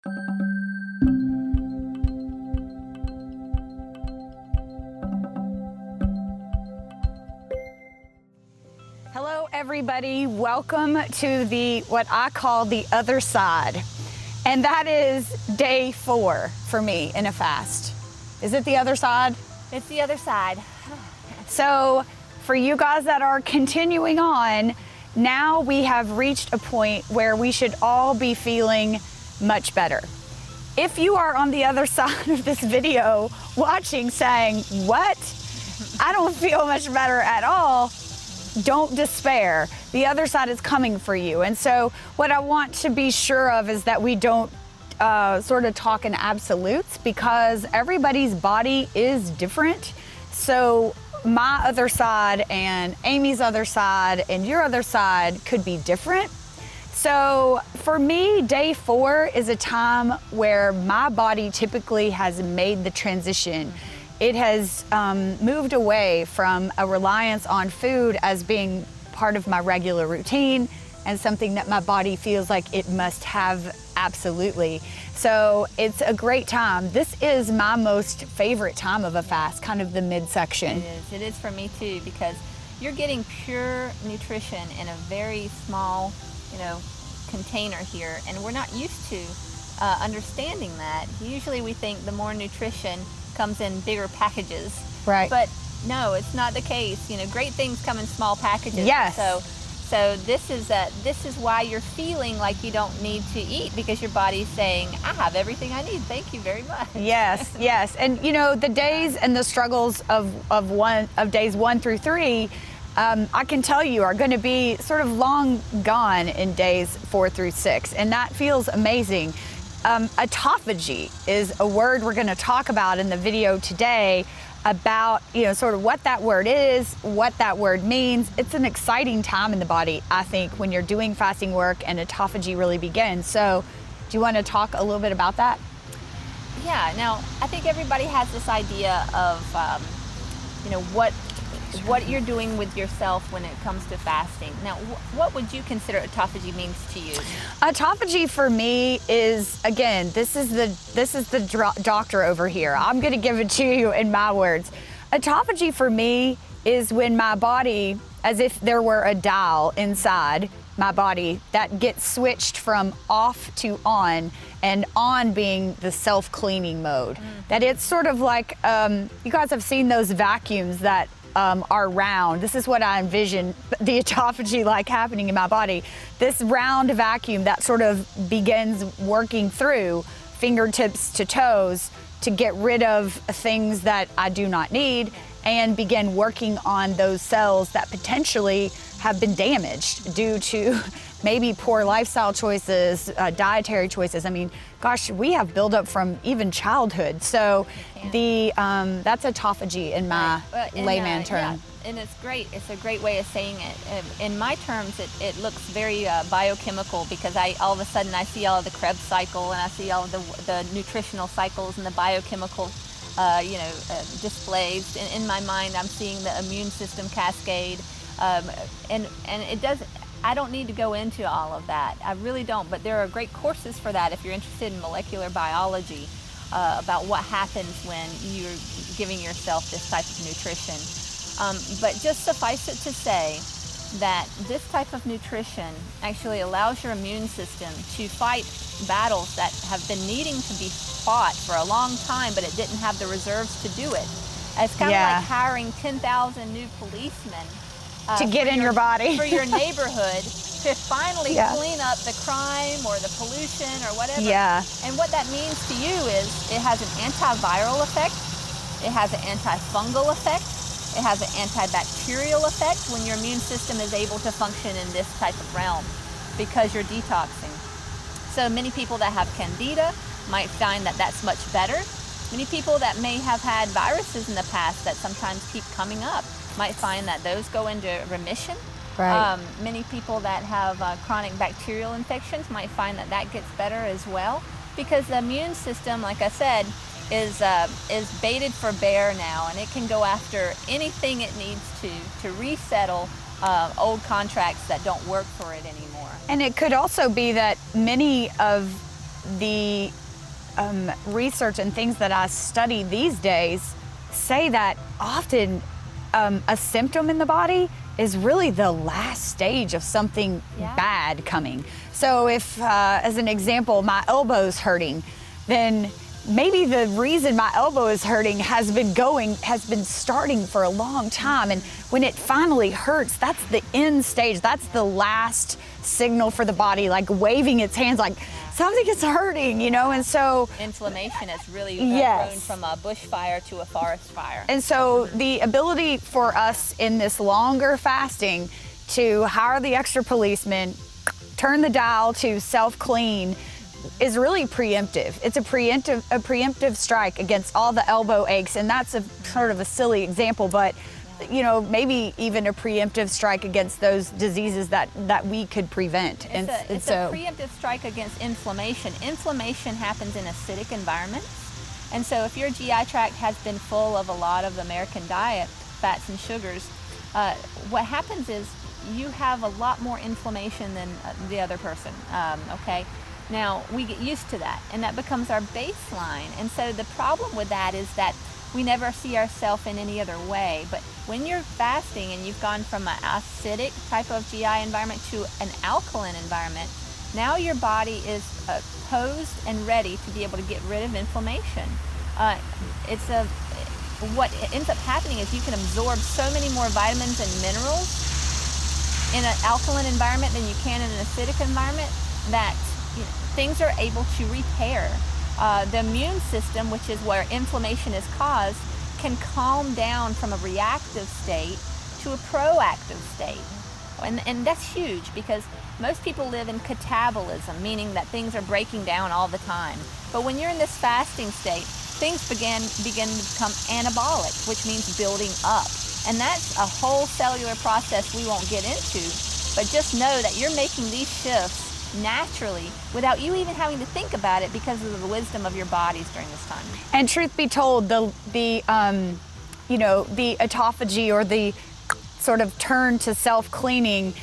Hello everybody, welcome to what I call the other side. And that is day 4 for me in a fast. Is it the other side? It's the other side. So for you guys that are continuing on, now we have reached a point where we should all be feeling much better. If you are on the other side of this video watching saying, what? I don't feel much better at all. Don't despair. The other side is coming for you. And so what I want to be sure of is that we don't sort of talk in absolutes, because everybody's body is different. So my other side and Amy's other side and your other side could be different. So for me, day 4 is a time where my body typically has made the transition. It has moved away from a reliance on food as being part of my regular routine and something that my body feels like it must have absolutely. So it's a great time. This is my most favorite time of a fast, kind of the midsection. It is for me too, because you're getting pure nutrition in a very small, container here, and we're not used to understanding that. Usually we think the more nutrition comes in bigger packages. Right. But no, it's not the case. Great things come in small packages. Yes. So this is why you're feeling like you don't need to eat, because your body's saying, I have everything I need. Thank you very much. Yes, yes. And the days and the struggles of days 1 through 3, I can tell you are going to be sort of long gone in days 4 through 6, and that feels amazing. Autophagy is a word we're going to talk about in the video today, about sort of what that word is, what that word means. It's an exciting time in the body, I think, when you're doing fasting work and autophagy really begins. So do you want to talk a little bit about that? Yeah. Now, I think everybody has this idea of what you're doing with yourself when it comes to fasting. Now, what would you consider autophagy means to you? Autophagy for me is, again, this is the doctor over here. I'm going to give it to you in my words. Autophagy for me is when my body, as if there were a dial inside my body that gets switched from off to on, and on being the self-cleaning mode. That it's sort of like, you guys have seen those vacuums that are round. This is what I envision the autophagy like happening in my body. This round vacuum that sort of begins working through fingertips to toes to get rid of things that I do not need, and begin working on those cells that potentially have been damaged due to maybe poor lifestyle choices, dietary choices. I mean, gosh, we have buildup from even childhood. So that's autophagy in my layman term. Yeah. And it's great. It's a great way of saying it. In my terms, it looks very biochemical, because all of a sudden I see all of the Krebs cycle, and I see all of the nutritional cycles and the biochemical displays. In my mind, I'm seeing the immune system cascade, and it does. I don't need to go into all of that. I really don't. But there are great courses for that if you're interested in molecular biology, about what happens when you're giving yourself this type of nutrition. But just suffice it to say that this type of nutrition actually allows your immune system to fight battles that have been needing to be fought for a long time, but it didn't have the reserves to do it. It's kind of like hiring 10,000 new policemen to get in your body for your neighborhood to finally clean up the crime or the pollution or whatever. Yeah. And what that means to you is it has an antiviral effect, it has an antifungal effect, it has an antibacterial effect when your immune system is able to function in this type of realm, because you're detoxing. So many people that have candida might find that that's much better. Many people that may have had viruses in the past that sometimes keep coming up might find that those go into remission. Right. Many people that have chronic bacterial infections might find that that gets better as well, because the immune system, like I said, is baited for bear now, and it can go after anything it needs to resettle old contracts that don't work for it anymore. And it could also be that many of the research and things that I study these days say that often a symptom in the body is really the last stage of something bad coming. So if, as an example, my elbow's hurting, then maybe the reason my elbow is hurting has been starting for a long time. And when it finally hurts, that's the end stage. That's the last signal for the body, like waving its hands like something is hurting, you know? And so inflammation has really grown from a bushfire to a forest fire. And so the ability for us in this longer fasting to hire the extra policeman, turn the dial to self-clean, is really preemptive. It's a preemptive strike against all the elbow aches, and that's a sort of a silly example, but you know, maybe even a preemptive strike against those diseases that we could prevent. It's a preemptive strike against inflammation. Inflammation happens in acidic environments, and so if your GI tract has been full of a lot of American diet, fats and sugars, what happens is you have a lot more inflammation than the other person, okay? Now, we get used to that, and that becomes our baseline. And so the problem with that is that we never see ourselves in any other way. But when you're fasting and you've gone from an acidic type of GI environment to an alkaline environment, now your body is posed and ready to be able to get rid of inflammation. What ends up happening is you can absorb so many more vitamins and minerals in an alkaline environment than you can in an acidic environment that things are able to repair. The immune system, which is where inflammation is caused, can calm down from a reactive state to a proactive state. And that's huge because most people live in catabolism, meaning that things are breaking down all the time. But when you're in this fasting state, things begin to become anabolic, which means building up. And that's a whole cellular process we won't get into, but just know that you're making these shifts naturally without you even having to think about it because of the wisdom of your bodies during this time. And truth be told, the autophagy, or the sort of turn to self-cleaning,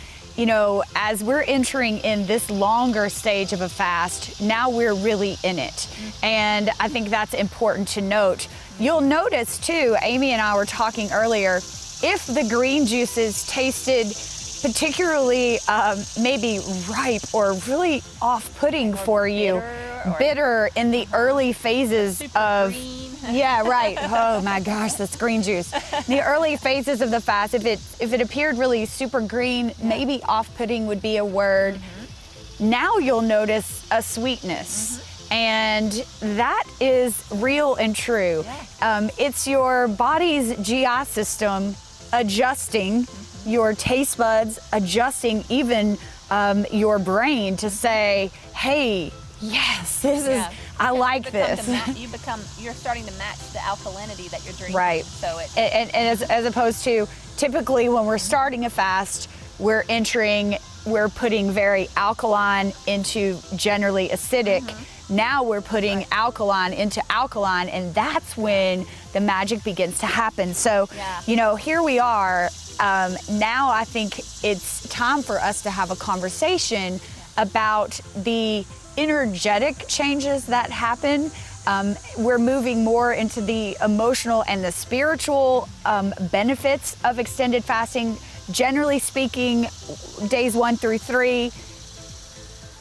as we're entering in this longer stage of a fast, now we're really in it. And I think that's important to note. You'll notice too, Amy and I were talking earlier, if the green juices tasted particularly maybe ripe or really off-putting for you, bitter in the early phases of green. Yeah, right. Oh my gosh, that's green juice. The early phases of the fast, if it appeared really super green, maybe off-putting would be a word. Now you'll notice a sweetness. And that is real and true. It's your body's GI system adjusting, your taste buds adjusting, even your brain to say, hey, yes, this is, I like this. You're starting to match the alkalinity that you're drinking. Right. So and as opposed to typically when we're starting a fast, we're putting very alkaline into generally acidic. Now we're putting alkaline into alkaline, and that's when the magic begins to happen. So, here we are. Now I think it's time for us to have a conversation about the energetic changes that happen. We're moving more into the emotional and the spiritual benefits of extended fasting. Generally speaking, days 1 through 3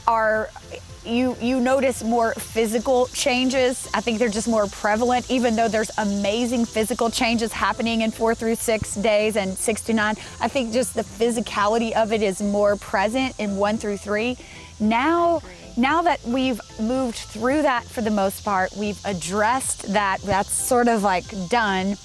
are, you notice more physical changes. I think they're just more prevalent, even though there's amazing physical changes happening in 4 through 6 days and 6 to 9. I think just the physicality of it is more present in 1 through 3. Now that we've moved through that for the most part, we've addressed that's sort of like done,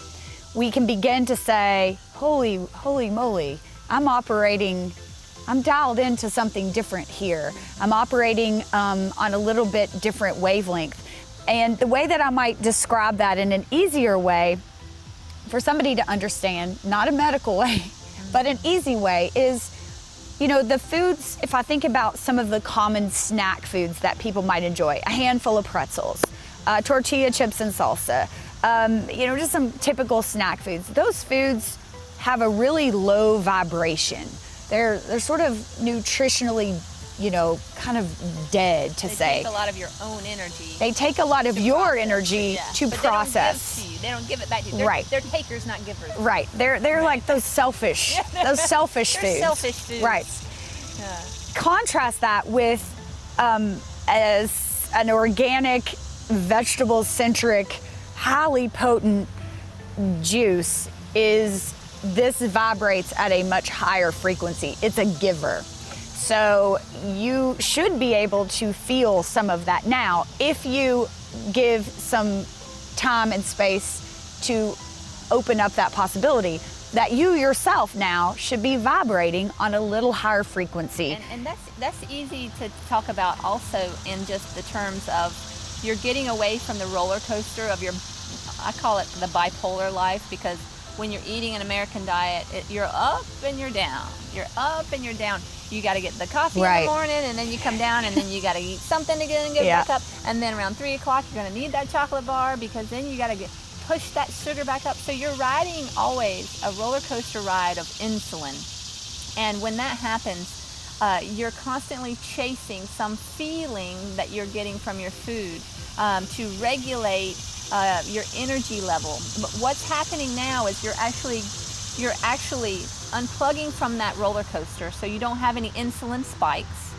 we can begin to say, holy moly, I'm dialed into something different here. I'm operating on a little bit different wavelength. And the way that I might describe that in an easier way for somebody to understand, not a medical way, but an easy way is, the foods, if I think about some of the common snack foods that people might enjoy, a handful of pretzels, tortilla chips and salsa, just some typical snack foods. Those foods have a really low vibration. They're sort of nutritionally you know, kind of dead to They say. take a lot of your own energy. They take a lot of your process. energy Yeah. to But process. They don't give to you. They don't give it back to you. They're, Right. They're takers, not givers. Right. They're like those selfish, those selfish They're foods. selfish foods. Right. Yeah. Contrast that with as an organic, vegetable-centric, highly potent juice is this vibrates at a much higher frequency. It's a giver. So you should be able to feel some of that now if you give some time and space to open up that possibility that you yourself now should be vibrating on a little higher frequency. And that's easy to talk about also in just the terms of you're getting away from the roller coaster of your, I call it the bipolar life, because when you're eating an American diet, you're up and you're down. You're up and you're down. You got to get the coffee in the morning, and then you come down, and then you got to eat something again and get back up. And then around 3 o'clock, you're going to need that chocolate bar, because then you got to push that sugar back up. So you're riding always a roller coaster ride of insulin. And when that happens, you're constantly chasing some feeling that you're getting from your food to regulate your energy level. But what's happening now is you're actually unplugging from that roller coaster, so you don't have any insulin spikes.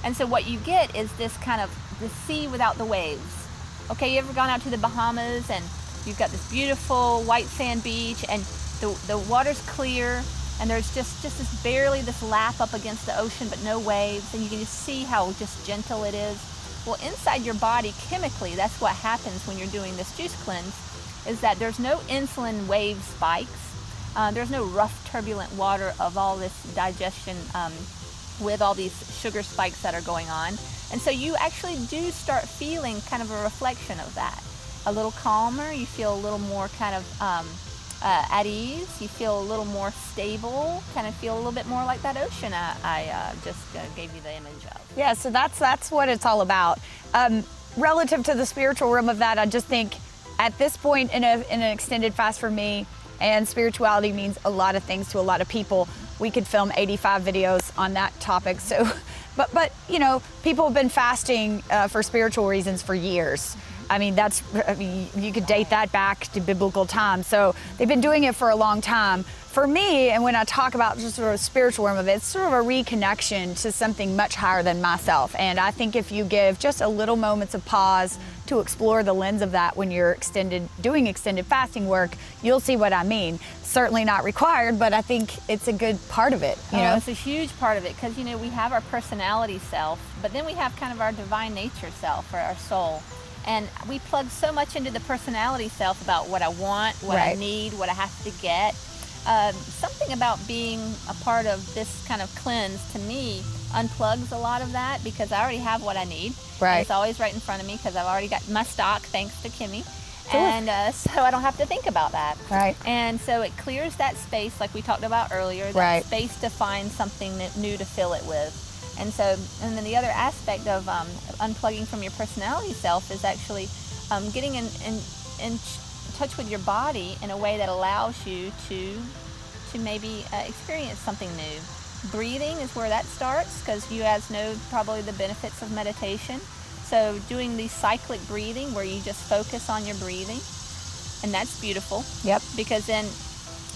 And so what you get is this kind of the sea without the waves. Okay, you ever gone out to the Bahamas and you've got this beautiful white sand beach, and the water's clear, and there's just this barely this lap up against the ocean, but no waves, and you can just see how just gentle it is. Well, inside your body, chemically, that's what happens when you're doing this juice cleanse, is that there's no insulin wave spikes. There's no rough, turbulent water of all this digestion with all these sugar spikes that are going on. And so you actually do start feeling kind of a reflection of that. A little calmer, you feel a little more kind of at ease, you feel a little more stable, kind of feel a little bit more like that ocean I just gave you the image of. Yeah, so that's what it's all about. Relative to the spiritual realm of that, I just think at this point in an extended fast for me, and spirituality means a lot of things to a lot of people. We could film 85 videos on that topic. So, but you know, people have been fasting for spiritual reasons for years. I mean, you could date that back to biblical times. So they've been doing it for a long time. For me, and when I talk about just sort of spiritual realm of it, it's sort of a reconnection to something much higher than myself. And I think if you give just a little moments of pause to explore the lens of that when you're doing extended fasting work, you'll see what I mean. Certainly not required, but I think it's a good part of it. You know, it's a huge part of it, because you know we have our personality self, but then we have kind of our divine nature self, or our soul. And we plug so much into the personality self about what I want, what I need, what I have to get. Something about being a part of this kind of cleanse, to me, unplugs a lot of that, because I already have what I need. Right. And it's always right in front of me, because I've already got my stock, thanks to Kimmye. Sure. And so I don't have to think about that. Right. And so it clears that space, like we talked about earlier, that space to find something new to fill it with. And so, and then the other aspect of unplugging from your personality self is actually getting in touch with your body in a way that allows you to maybe experience something new. Breathing is where that starts, because you guys know probably the benefits of meditation. So doing the cyclic breathing, where you just focus on your breathing, and that's beautiful. Yep. Because then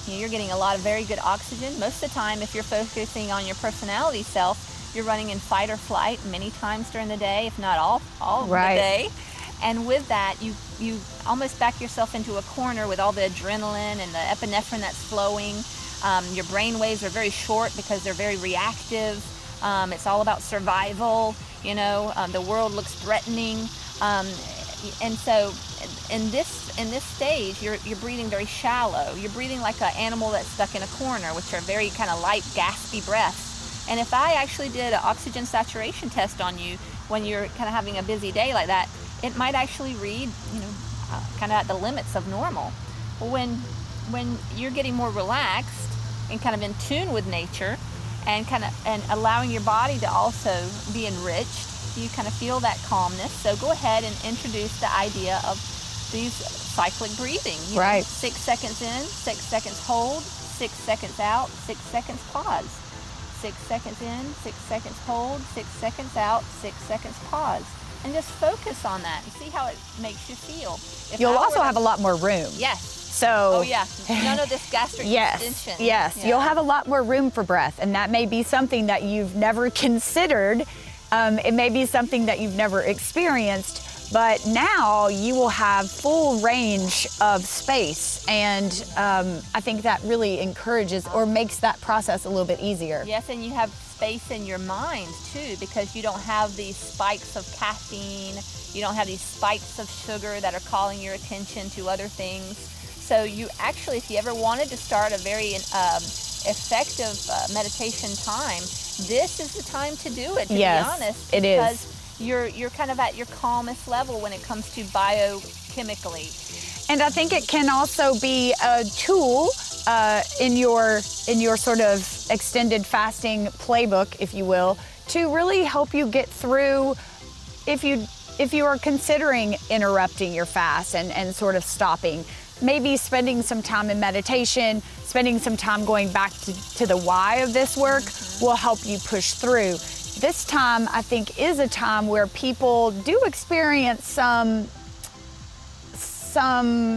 you're getting a lot of very good oxygen. Most of the time, if you're focusing on your personality self, you're running in fight or flight many times during the day, if not all of the day. And with that, you almost back yourself into a corner with all the adrenaline and the epinephrine that's flowing. Your brain waves are very short because they're very reactive. It's all about survival. You know, the world looks threatening. And so in this stage, you're breathing very shallow. You're breathing like an animal that's stuck in a corner, which are very kind of light, gaspy breaths. And if I actually did an oxygen saturation test on you when you're kind of having a busy day like that, it might actually read, you know, kind of at the limits of normal. When you're getting more relaxed and kind of in tune with nature, and allowing your body to also be enriched, you kind of feel that calmness. So go ahead and introduce the idea of these cyclic breathing. You know, 6 seconds in, 6 seconds hold, 6 seconds out, 6 seconds pause. 6 seconds in, 6 seconds hold, 6 seconds out, 6 seconds pause. And just focus on that and see how it makes you feel. If You'll I also were to- have a lot more room. Yes. So Oh yeah, none of this gastric distension. Yes, Yeah. you'll have a lot more room for breath, and that may be something that you've never considered. It may be something that you've never experienced, but now you will have full range of space, and I think that really encourages or makes that process a little bit easier. Yes, and you have space in your mind too, because you don't have these spikes of caffeine, you don't have these spikes of sugar that are calling your attention to other things. So you actually, if you ever wanted to start a very effective meditation time, this is the time to do it, to be honest. It is. Because you're kind of at your calmest level when it comes to biochemically. And I think it can also be a tool in your sort of extended fasting playbook, if you will, to really help you get through if you are considering interrupting your fast and sort of stopping. Maybe spending some time in meditation, spending some time going back to the why of this work will help you push through. This time, I think, is a time where people do experience some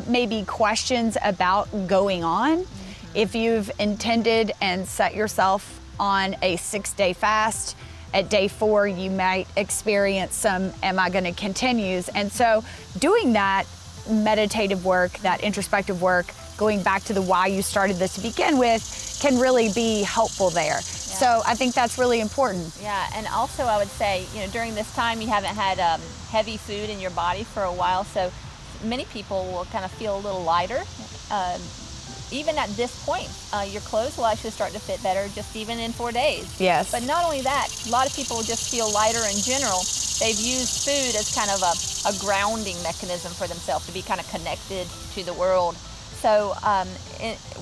maybe questions about going on. If you've intended and set yourself on a 6-day fast, at day 4, you might experience some, am I gonna continues? And so doing that meditative work, that introspective work, going back to the why you started this to begin with, can really be helpful there. So I think that's really important. Yeah, and also I would say, during this time you haven't had heavy food in your body for a while, so many people will kind of feel a little lighter. Even at this point, your clothes will actually start to fit better just even in 4 days. Yes. But not only that, a lot of people just feel lighter in general. They've used food as kind of a grounding mechanism for themselves to be kind of connected to the world. So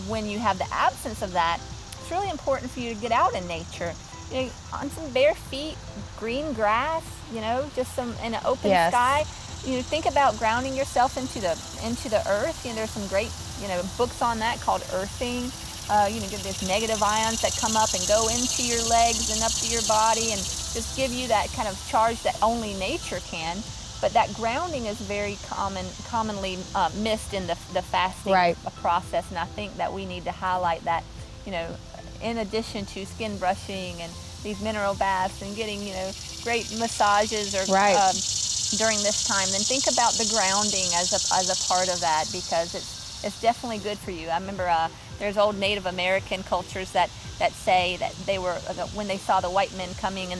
when you have the absence of that, it's really important for you to get out in nature. On some bare feet, green grass, just some in an open sky. Think about grounding yourself into the earth. There's some great books on that called Earthing. There's negative ions that come up and go into your legs and up to your body and just give you that kind of charge that only nature can. But that grounding is very commonly missed in the fasting process, and I think that we need to highlight that. In addition to skin brushing and these mineral baths and getting great massages or during this time, then think about the grounding as a part of that, because it's definitely good for you. I remember there's old Native American cultures that say that they were when they saw the white men coming in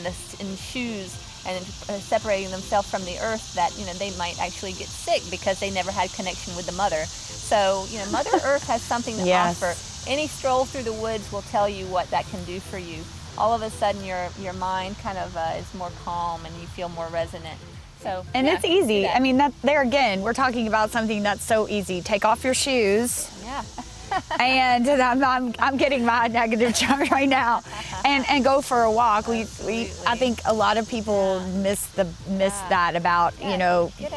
shoes and separating themselves from the earth, that they might actually get sick because they never had connection with the mother. So Mother Earth has something to offer. Any stroll through the woods will tell you what that can do for you. All of a sudden your mind kind of is more calm and you feel more resonant. So, and it's easy. I mean, there again, we're talking about something that's so easy. Take off your shoes. Yeah. And I'm getting my negative charge right now, and go for a walk. I think a lot of people miss that about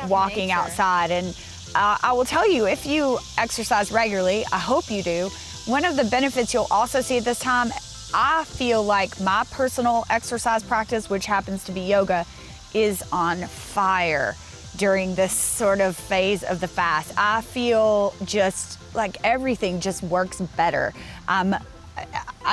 walking outside. And I will tell you, if you exercise regularly, I hope you do. One of the benefits you'll also see at this time, I feel like my personal exercise practice, which happens to be yoga, is on fire during this sort of phase of the fast. I feel just like everything just works better. I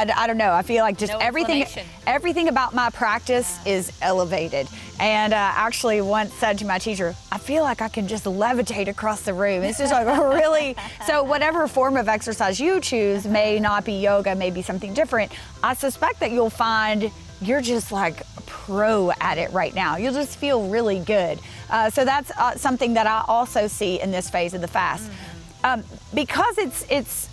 don't know. I feel like just everything about my practice is elevated. And I actually once said to my teacher, I feel like I can just levitate across the room. It's just like really, so whatever form of exercise you choose, may not be yoga, may be something different. I suspect that you'll find you're just like pro at it right now. You'll just feel really good. So that's something that I also see in this phase of the fast. Because it's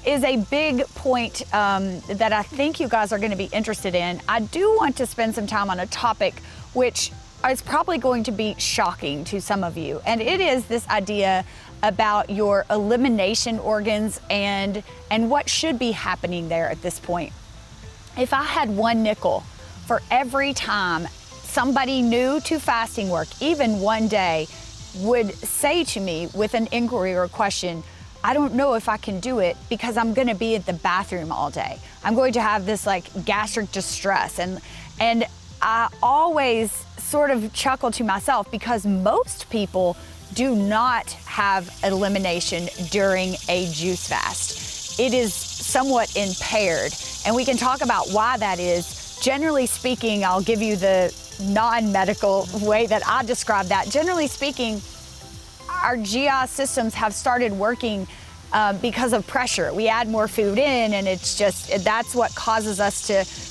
a big point that I think you guys are going to be interested in. I do want to spend some time on a topic which is probably going to be shocking to some of you, and it is this idea about your elimination organs and what should be happening there at this point. If I had one nickel for every time somebody new to fasting work, even one day, would say to me with an inquiry or a question, I don't know if I can do it because I'm gonna be at the bathroom all day. I'm going to have this like gastric distress. And I always sort of chuckle to myself because most people do not have elimination during a juice fast. It is somewhat impaired, and we can talk about why that is. Generally speaking, I'll give you the non-medical way that I describe that. Generally speaking, our GI systems have started working because of pressure. We add more food in, and that's what causes us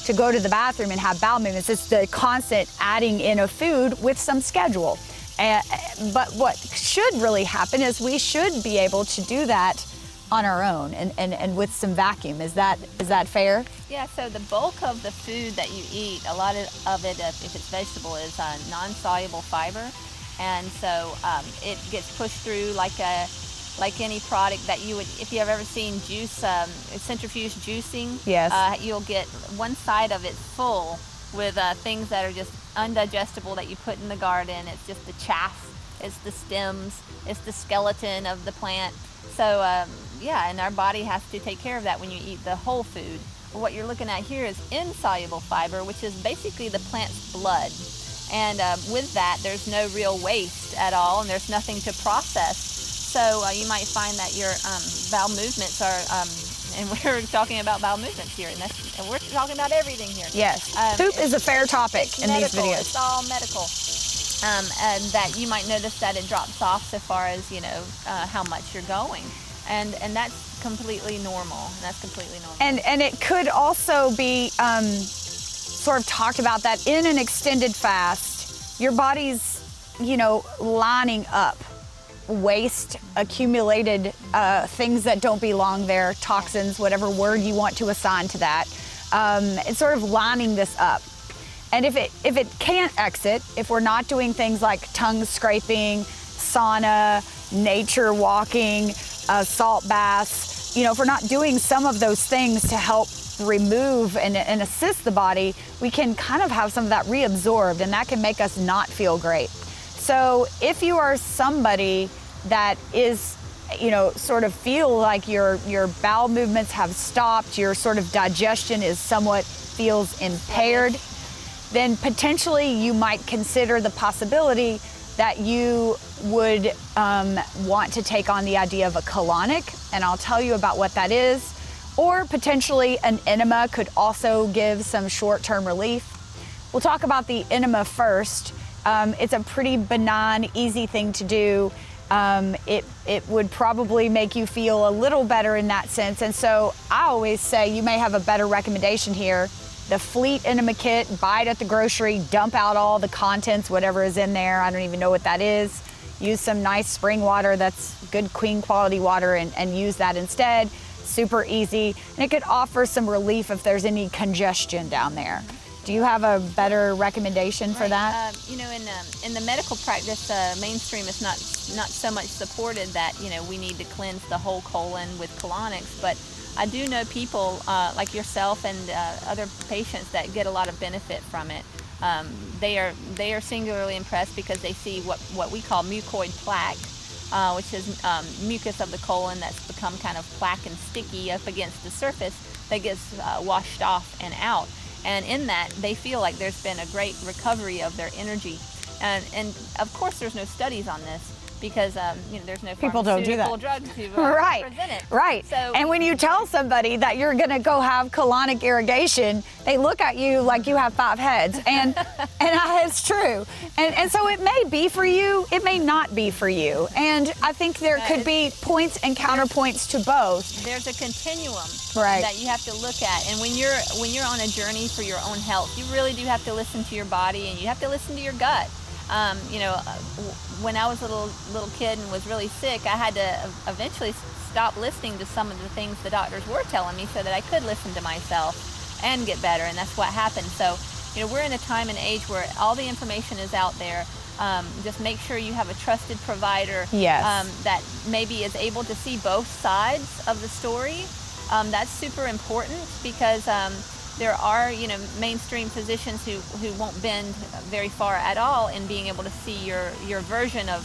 to go to the bathroom and have bowel movements. It's the constant adding in of food with some schedule. But what should really happen is we should be able to do that on our own and with some vacuum. Is that fair? Yeah, so the bulk of the food that you eat, a lot of it, if it's vegetable, is non-soluble fiber. And so it gets pushed through like any product that you would, if you have ever seen juice, centrifuge juicing. Yes. You'll get one side of it full with things that are just undigestible that you put in the garden. It's just the chaff, it's the stems, it's the skeleton of the plant. So yeah, and our body has to take care of that when you eat the whole food. What you're looking at here is insoluble fiber, which is basically the plant's blood. And with that, there's no real waste at all, and there's nothing to process. So you might find that your bowel movements are, and we're talking about bowel movements here, and we're talking about everything here. Yes, poop is a fair topic in these videos. It's all medical. And that you might notice that it drops off so far as, how much you're going. And that's completely normal. That's completely normal. And it could also be sort of talked about that in an extended fast, your body's, lining up waste, accumulated things that don't belong there, toxins, whatever word you want to assign to that. It's sort of lining this up. And if it can't exit, if we're not doing things like tongue scraping, sauna, nature walking, salt baths, if we're not doing some of those things to help remove and assist the body, we can kind of have some of that reabsorbed, and that can make us not feel great. So if you are somebody that is, sort of feel like your bowel movements have stopped, your sort of digestion is somewhat feels impaired, then potentially you might consider the possibility that you would want to take on the idea of a colonic, and I'll tell you about what that is. Or potentially an enema could also give some short-term relief. We'll talk about the enema first. It's a pretty benign, easy thing to do. It would probably make you feel a little better in that sense. And so I always say you may have a better recommendation here. The Fleet Enema Kit, buy it at the grocery, dump out all the contents, whatever is in there. I don't even know what that is. Use some nice spring water that's good, clean quality water and use that instead. Super easy. And it could offer some relief if there's any congestion down there. Do you have a better recommendation for that? In the medical practice, mainstream is not so much supported that, we need to cleanse the whole colon with colonics, but I do know people like yourself and other patients that get a lot of benefit from it. They are singularly impressed because they see what we call mucoid plaque, which is mucus of the colon that's become kind of plaque and sticky up against the surface that gets washed off and out. And in that, they feel like there's been a great recovery of their energy. And of course, there's no studies on this because there's no people don't do that. Drugs to right. present it. Right. So, and when you tell somebody that you're going to go have colonic irrigation, they look at you like you have 5 heads. And it's true. And so it may be for you, it may not be for you. And I think there could be points and counterpoints to both. There's a continuum that you have to look at. And when you're on a journey for your own health, you really do have to listen to your body and you have to listen to your gut. When I was a little kid and was really sick, I had to eventually stop listening to some of the things the doctors were telling me so that I could listen to myself and get better, and that's what happened. So, we're in a time and age where all the information is out there. Just make sure you have a trusted provider that maybe is able to see both sides of the story. That's super important because there are, you know, mainstream physicians who won't bend very far at all in being able to see your version of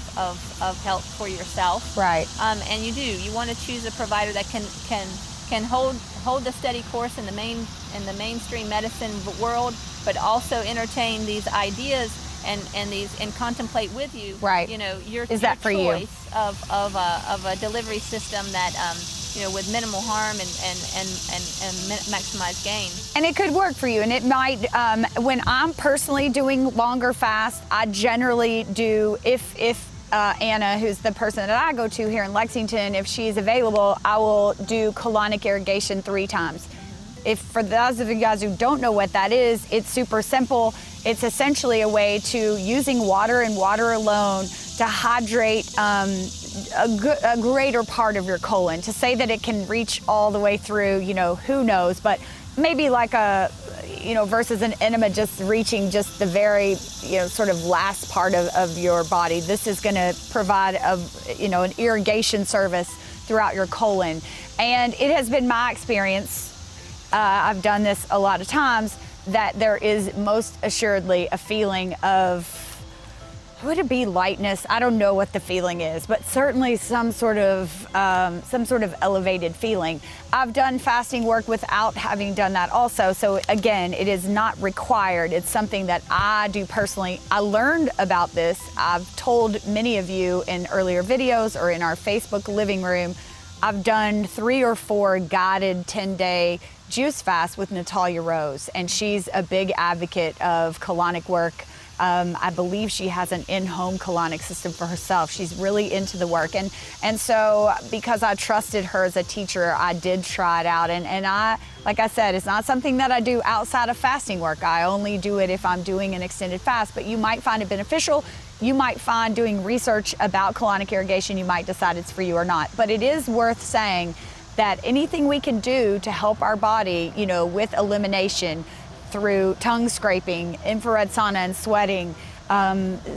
health for yourself. Right. And you want to choose a provider that can hold the steady course in the mainstream medicine world, but also entertain these ideas and contemplate with you. Right. You know, your for you? choice of a delivery system that you know, with minimal harm and maximize gain. And it could work for you, and it might. When I'm personally doing longer fasts, I generally do, if Anna, who's the person that I go to here in Lexington, if she's available, I will do colonic irrigation 3 times. If for those of you guys who don't know what that is, it's super simple. It's essentially a way to using water and water alone to hydrate a greater part of your colon. To say that it can reach all the way through, you know, who knows, but maybe like versus an enema just reaching just the very, you know, sort of last part of your body. This is going to provide an irrigation service throughout your colon. And it has been my experience, I've done this a lot of times, that there is most assuredly a feeling of, would it be lightness? I don't know what the feeling is, but certainly some sort of elevated feeling. I've done fasting work without having done that also. So again, it is not required. It's something that I do personally. I learned about this. I've told many of you in earlier videos or in our Facebook living room. I've done 3 or 4 guided 10-day juice fasts with Natalia Rose, and she's a big advocate of colonic work. I believe she has an in-home colonic system for herself. She's really into the work. And so because I trusted her as a teacher, I did try it out. And I, like I said, it's not something that I do outside of fasting work. I only do it if I'm doing an extended fast, but you might find it beneficial. You might find doing research about colonic irrigation, you might decide it's for you or not. But it is worth saying that anything we can do to help our body, you know, with elimination, through tongue scraping, infrared sauna and sweating,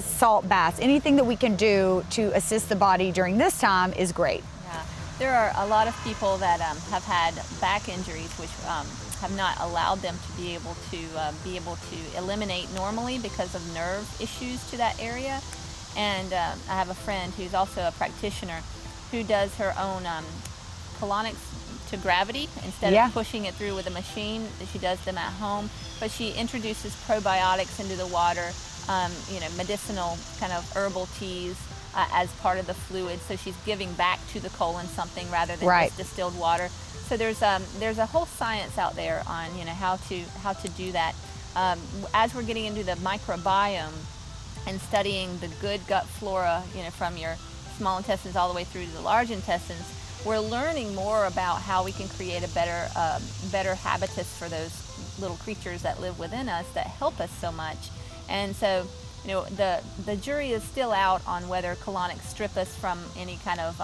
salt baths, anything that we can do to assist the body during this time is great. Yeah. There are a lot of people that have had back injuries which have not allowed them to be able to eliminate normally because of nerve issues to that area. And I have a friend who's also a practitioner who does her own colonics to gravity instead of pushing it through with a machine. She does them at home, but she introduces probiotics into the water, medicinal kind of herbal teas as part of the fluid. So she's giving back to the colon something rather than just distilled water. So there's a whole science out there on how to do that. As we're getting into the microbiome and studying the good gut flora, from your small intestines all the way through to the large intestines, we're learning more about how we can create a better habitus for those little creatures that live within us that help us so much. And so, the jury is still out on whether colonics strip us from any kind of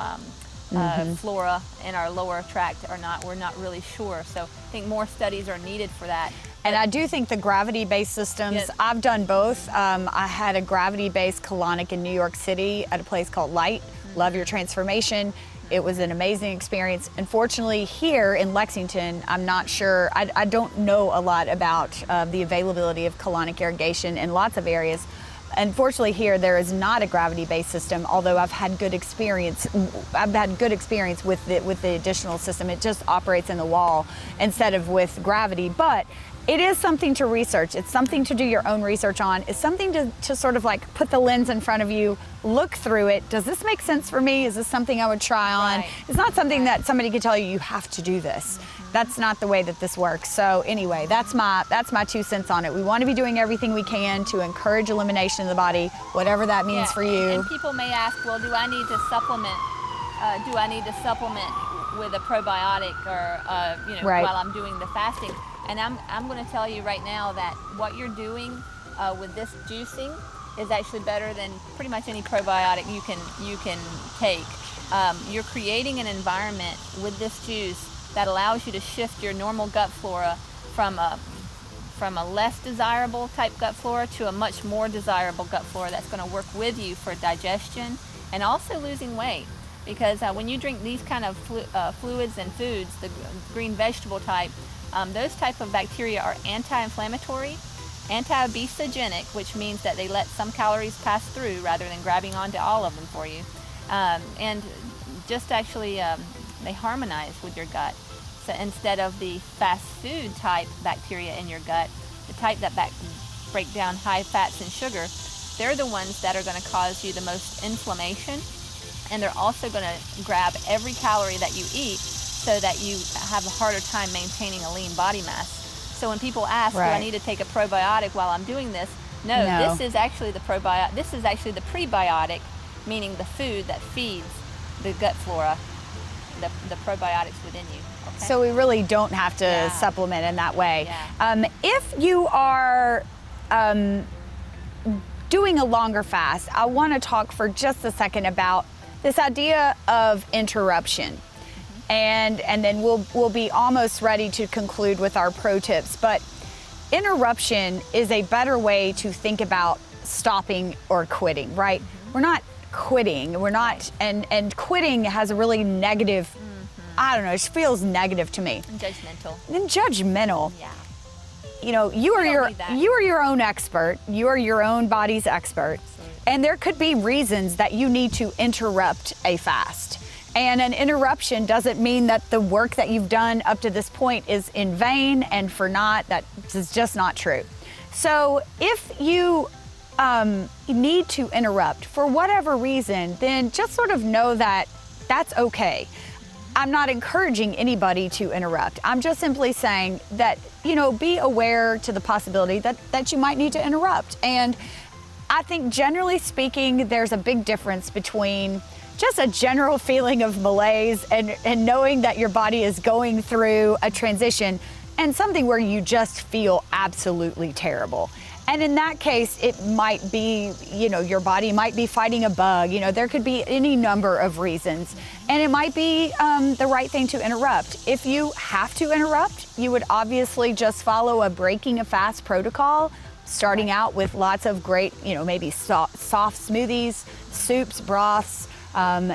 flora in our lower tract or not. We're not really sure. So I think more studies are needed for that. And I do think the gravity-based systems, I've done both. I had a gravity-based colonic in New York City at a place called Light. Love Your Transformation. It was an amazing experience. Unfortunately, here in Lexington, I'm not sure, I don't know a lot about the availability of colonic irrigation in lots of areas. Unfortunately, here there is not a gravity-based system, although I've had good experience with the additional system. It just operates in the wall instead of with gravity. But it is something to research. It's something to do your own research on. It's something to sort of like put the lens in front of you, look through it. Does this make sense for me? Is this something I would try on? It's not something that somebody could tell you have to do this. That's not the way that this works. So anyway, that's my 2 cents on it. We want to be doing everything we can to encourage elimination of the body, whatever that means for you. And people may ask, well, do I need to supplement? With a probiotic or while I'm doing the fasting? And I'm going to tell you right now that what you're doing with this juicing is actually better than pretty much any probiotic you can take. You're creating an environment with this juice that allows you to shift your normal gut flora from a less desirable type gut flora to a much more desirable gut flora that's going to work with you for digestion and also losing weight. Because when you drink these kind of fluids and foods, the green vegetable type, Those type of bacteria are anti-inflammatory, anti-obesogenic, which means that they let some calories pass through rather than grabbing onto all of them for you, and just actually they harmonize with your gut. So instead of the fast food type bacteria in your gut, the type that break down high fats and sugar, they're the ones that are going to cause you the most inflammation, and they're also going to grab every calorie that you eat so that you have a harder time maintaining a lean body mass. So when people ask, do I need to take a probiotic while I'm doing this? No, this is actually the probiotic. This is actually the prebiotic, meaning the food that feeds the gut flora, the probiotics within you. Okay? So we really don't have to supplement in that way. If you are doing a longer fast, I want to talk for just a second about this idea of interruption. And then we'll be almost ready to conclude with our pro tips. But interruption is a better way to think about stopping or quitting, right? We're not quitting. We're not, and quitting has a really negative, I don't know, it feels negative to me. And judgmental. And judgmental. Yeah. You know, you are your own expert. You are your own body's expert. Absolutely. And there could be reasons that you need to interrupt a fast. And an interruption doesn't mean that the work that you've done up to this point is in vain and for naught. That is just not true. So if you need to interrupt for whatever reason, then just sort of know that that's okay. I'm not encouraging anybody to interrupt. I'm just simply saying that, you know, be aware to the possibility that you might need to interrupt. And I think generally speaking, there's a big difference between just a general feeling of malaise and knowing that your body is going through a transition and something where you just feel absolutely terrible. And in that case, it might be, you know, your body might be fighting a bug. You know, there could be any number of reasons. And it might be the right thing to interrupt. If you have to interrupt, you would obviously just follow a breaking a fast protocol, starting out with lots of great, you know, maybe soft smoothies, soups, broths,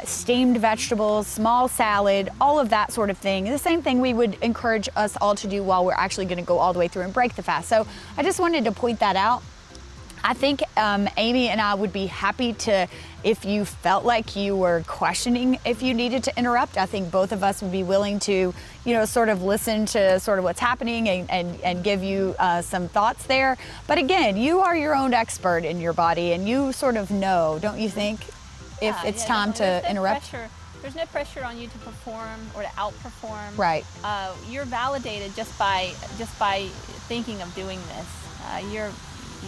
steamed vegetables, small salad, all of that sort of thing. The same thing we would encourage us all to do while we're actually going to go all the way through and break the fast. So I just wanted to point that out. I think Amy and I would be happy to, if you felt like you were questioning if you needed to interrupt, I think both of us would be willing to, you know, sort of listen to sort of what's happening and give you some thoughts there. But again, you are your own expert in your body and you sort of know, don't you think? If it's time to interrupt. There's no pressure on you to perform or to outperform. Right. You're validated just by thinking of doing this.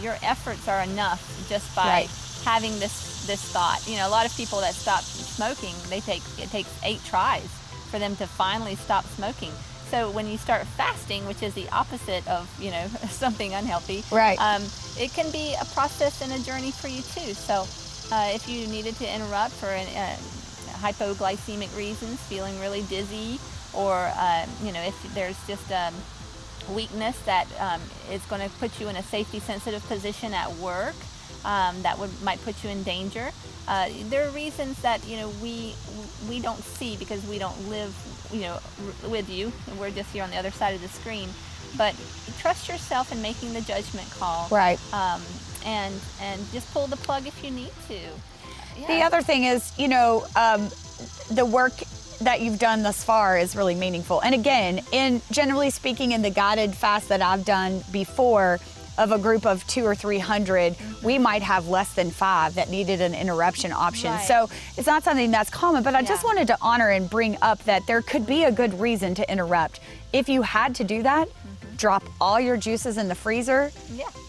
Your efforts are enough just by having this thought. You know, a lot of people that stop smoking, it takes 8 tries for them to finally stop smoking. So when you start fasting, which is the opposite of, you know, something unhealthy, it can be a process and a journey for you too. So if you needed to interrupt for hypoglycemic reasons, feeling really dizzy, or you know, if there's just weakness that is going to put you in a safety-sensitive position at work, that might put you in danger. There are reasons that, you know, we don't see because we don't live, you know, with you, and we're just here on the other side of the screen. But trust yourself in making the judgment call. Right. And just pull the plug if you need to. Yeah. The other thing is, you know, the work that you've done thus far is really meaningful. And again, generally speaking, in the guided fast that I've done before, of a group of 200 or 300, we might have less than 5 that needed an interruption option. Right. So it's not something that's common, but I just wanted to honor and bring up that there could be a good reason to interrupt. If you had to do that, drop all your juices in the freezer,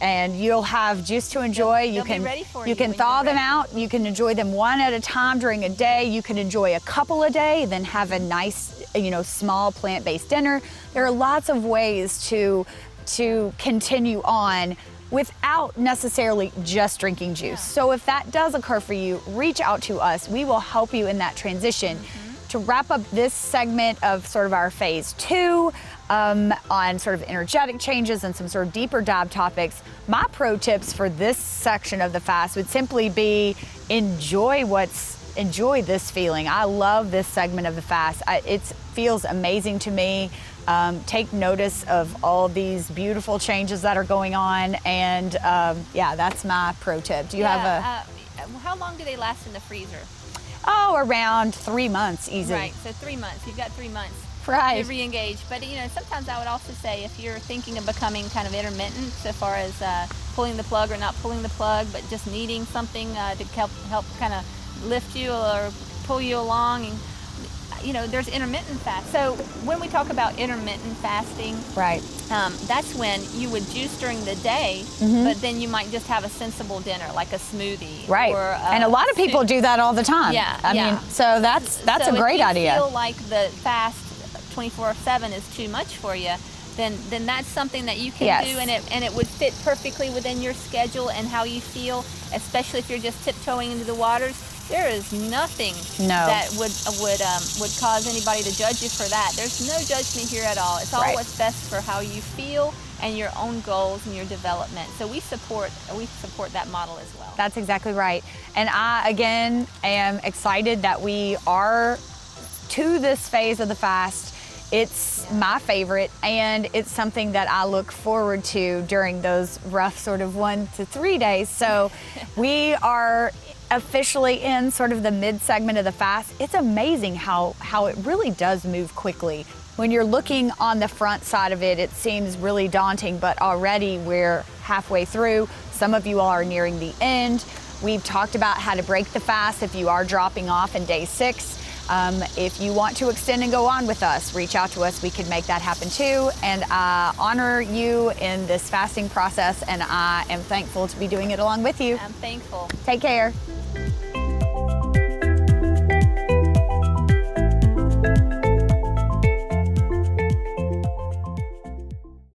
and you'll have juice to enjoy. They'll be ready for you can thaw them out. You can enjoy them one at a time during a day. You can enjoy a couple a day, then have a nice, you know, small plant-based dinner. There are lots of ways to continue on without necessarily just drinking juice. So if that does occur for you, reach out to us. We will help you in that transition. To wrap up this segment of sort of our phase 2 on sort of energetic changes and some sort of deeper dive topics, my pro tips for this section of the fast would simply be enjoy this feeling. I love this segment of the fast. It feels amazing to me. take notice of all these beautiful changes that are going on. And yeah, that's my pro tip. Do you have a... how long do they last in the freezer? Oh, around 3 months, easy. Right, so 3 months. You've got 3 months right. to re-engage. But you know, sometimes I would also say if you're thinking of becoming kind of intermittent, so far as pulling the plug or not pulling the plug, but just needing something to help kind of lift you or pull you along, and you know, there's intermittent fast. So when we talk about intermittent fasting, right, that's when you would juice during the day, but then you might just have a sensible dinner, like a smoothie. Right, or and a lot of people do that all the time. Yeah, I mean, so that's so a great idea. If you feel like the fast 24/7 is too much for you, then that's something that you can do, and it would fit perfectly within your schedule and how you feel, especially if you're just tiptoeing into the waters. There is nothing that would cause anybody to judge you for that. There's no judgment here at all. It's all what's best for how you feel and your own goals and your development. So we support that model as well. That's exactly right. And I, again, am excited that we are to this phase of the fast. It's my favorite, and it's something that I look forward to during those rough sort of 1 to 3 days. So we are officially in sort of the mid segment of the fast. It's amazing how it really does move quickly. When you're looking on the front side of it, it seems really daunting, but already we're halfway through. Some of you all are nearing the end. We've talked about how to break the fast if you are dropping off in day 6. If you want to extend and go on with us, reach out to us. We can make that happen too. And I honor you in this fasting process, and I am thankful to be doing it along with you. I'm thankful. Take care.